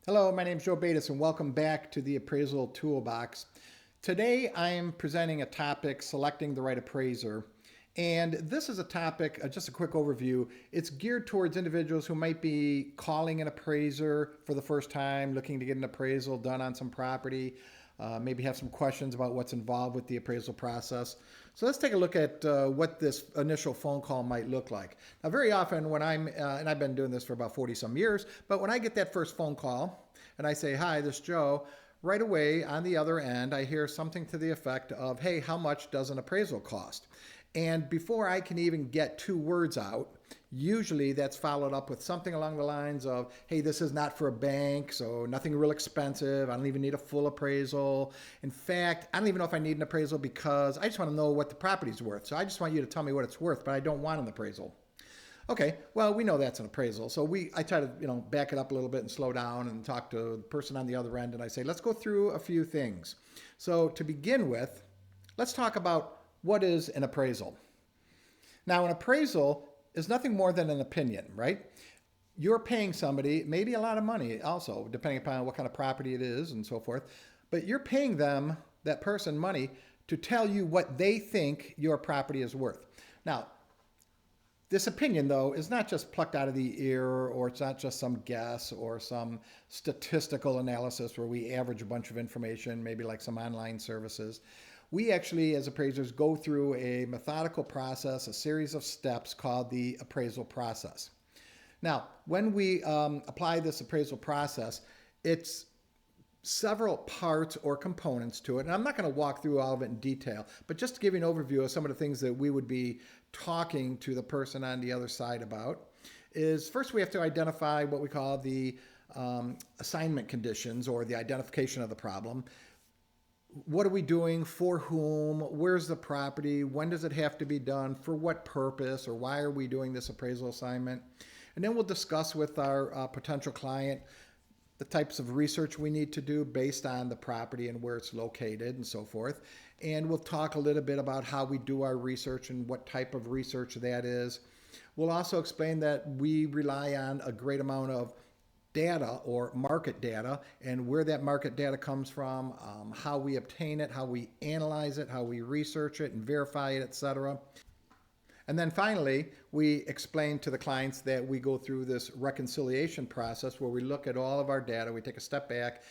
Hello, my name is Joe Bates and welcome back to the Appraisal Toolbox. Today I am presenting a topic, selecting the right appraiser. And this is a topic, just a quick overview. It's geared towards individuals who might be calling an appraiser for the first time, looking to get an appraisal done on some property, maybe have some questions about what's involved with the appraisal process. So let's take a look at what this initial phone call might look like. Now, very often when and I've been doing this for about 40 some years, but when I get that first phone call and I say, "Hi, this is Joe," right away on the other end, I hear something to the effect of, "Hey, how much does an appraisal cost?" And before I can even get two words out, usually that's followed up with something along the lines of, "Hey, this is not for a bank, so nothing real expensive. I don't even need a full appraisal. In fact, I don't even know if I need an appraisal because I just want to know what the property's worth. So I just want you to tell me what it's worth, but I don't want an appraisal." Okay, well, we know that's an appraisal. So I try to, back it up a little bit and slow down and talk to the person on the other end. And I say, let's go through a few things. So to begin with, let's talk about what is an appraisal. Now, an appraisal is nothing more than an opinion, right? You're paying somebody maybe a lot of money also, depending upon what kind of property it is and so forth, but you're paying them, that person, money to tell you what they think your property is worth. Now, this opinion, though, is not just plucked out of the ear, or it's not just some guess or some statistical analysis where we average a bunch of information, maybe like some online services. We actually, as appraisers, go through a methodical process, a series of steps called the appraisal process. Now, when we apply this appraisal process, it's several parts or components to it. And I'm not going to walk through all of it in detail, but just to give you an overview of some of the things that we would be talking to the person on the other side about is first we have to identify what we call the assignment conditions, or the identification of the problem. What are we doing? For whom? Where's the property? When does it have to be done? For what purpose? Or why are we doing this appraisal assignment? And then we'll discuss with our potential client the types of research we need to do based on the property and where it's located and so forth. And we'll talk a little bit about how we do our research and what type of research that is. We'll also explain that we rely on a great amount of data or market data, and where that market data comes from, how we obtain it, how we analyze it, how we research it and verify it, etc. And then finally, we explain to the clients that we go through this reconciliation process where we look at all of our data, we take a step back,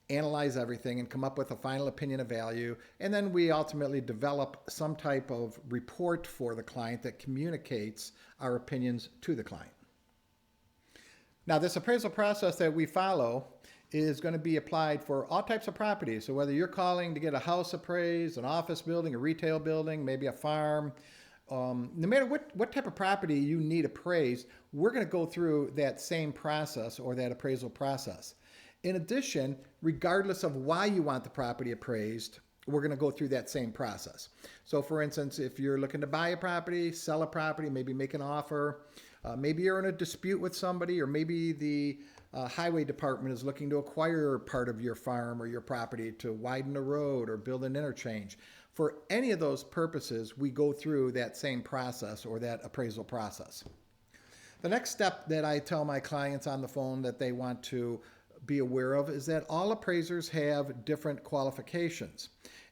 analyze everything, and come up with a final opinion of value. And then we ultimately develop some type of report for the client that communicates our opinions to the client. Now, this appraisal process that we follow is going to be applied for all types of properties. So whether you're calling to get a house appraised, an office building, a retail building, maybe a farm, no matter what type of property you need appraised, we're going to go through that same process or that appraisal process. In addition, regardless of why you want the property appraised, we're going to go through that same process. So for instance, if you're looking to buy a property, sell a property, maybe make an offer, maybe you're in a dispute with somebody, or maybe the highway department is looking to acquire part of your farm or your property to widen a road or build an interchange. For any of those purposes, we go through that same process or that appraisal process. The next step that I tell my clients on the phone that they want to be aware of is that all appraisers have different qualifications.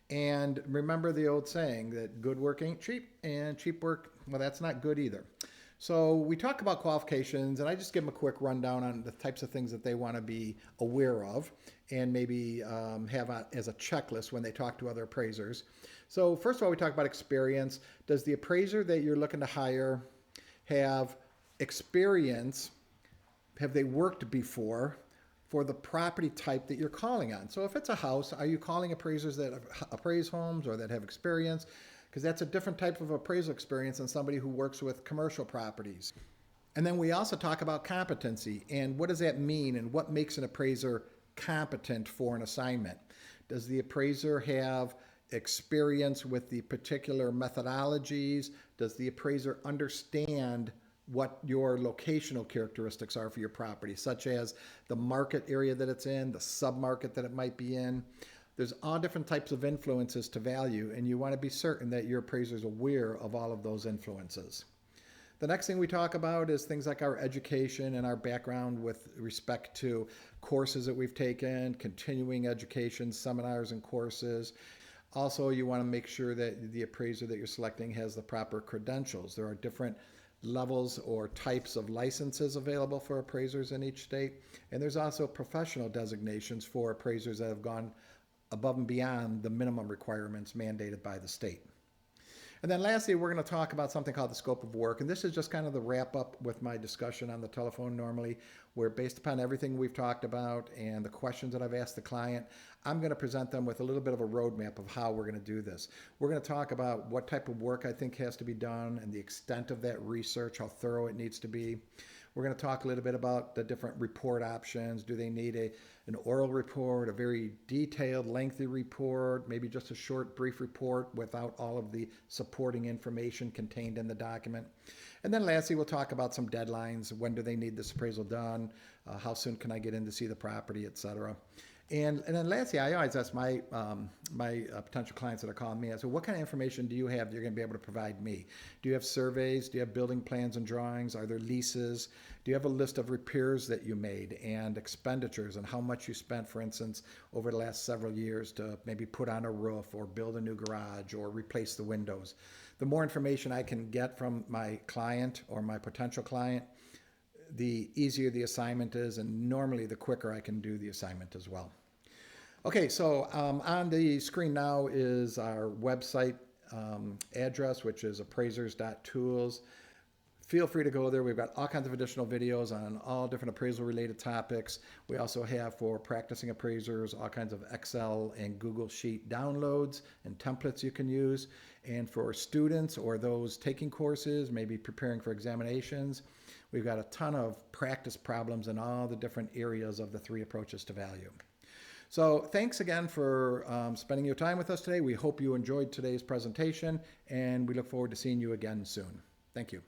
And remember the old saying that good work ain't cheap, and cheap work, well, that's not good either. So we talk about qualifications, and I just give them a quick rundown on the types of things that they want to be aware of and maybe have as a checklist when they talk to other appraisers. So first of all, we talk about experience. Does the appraiser that you're looking to hire have experience? Have they worked before for the property type that you're calling on? So if it's a house, are you calling appraisers that appraise homes or that have experience? Because that's a different type of appraisal experience than somebody who works with commercial properties. And then we also talk about competency, and what does that mean, and what makes an appraiser competent for an assignment? Does the appraiser have experience with the particular methodologies? Does the appraiser understand what your locational characteristics are for your property, such as the market area that it's in, the submarket that it might be in? There's all different types of influences to value, and you want to be certain that your appraiser is aware of all of those influences. The next thing we talk about is things like our education and our background with respect to courses that we've taken, continuing education, seminars and courses. Also, you want to make sure that the appraiser that you're selecting has the proper credentials. There are different levels or types of licenses available for appraisers in each state. And there's also professional designations for appraisers that have gone above and beyond the minimum requirements mandated by the state. And then lastly, we're going to talk about something called the scope of work. And this is just kind of the wrap up with my discussion on the telephone normally, where based upon everything we've talked about and the questions that I've asked the client, I'm going to present them with a little bit of a roadmap of how we're going to do this. We're going to talk about what type of work I think has to be done and the extent of that research, how thorough it needs to be. We're going to talk a little bit about the different report options. Do they need an oral report, a very detailed, lengthy report, maybe just a short, brief report without all of the supporting information contained in the document? And then lastly, we'll talk about some deadlines. When do they need this appraisal done? How soon can I get in to see the property, et cetera? And then lastly, I always ask my potential clients that are calling me, I say, what kind of information do you have that you're going to be able to provide me? Do you have surveys? Do you have building plans and drawings? Are there leases? Do you have a list of repairs that you made and expenditures and how much you spent, for instance, over the last several years to maybe put on a roof or build a new garage or replace the windows? The more information I can get from my client or my potential client, the easier the assignment is, and normally the quicker I can do the assignment as well. Okay, so on the screen now is our website address, which is appraisers.tools. Feel free to go there. We've got all kinds of additional videos on all different appraisal related topics. We also have for practicing appraisers all kinds of Excel and Google Sheet downloads and templates you can use. And for students or those taking courses, maybe preparing for examinations, we've got a ton of practice problems in all the different areas of the 3 approaches to value. So thanks again for spending your time with us today. We hope you enjoyed today's presentation, and we look forward to seeing you again soon. Thank you.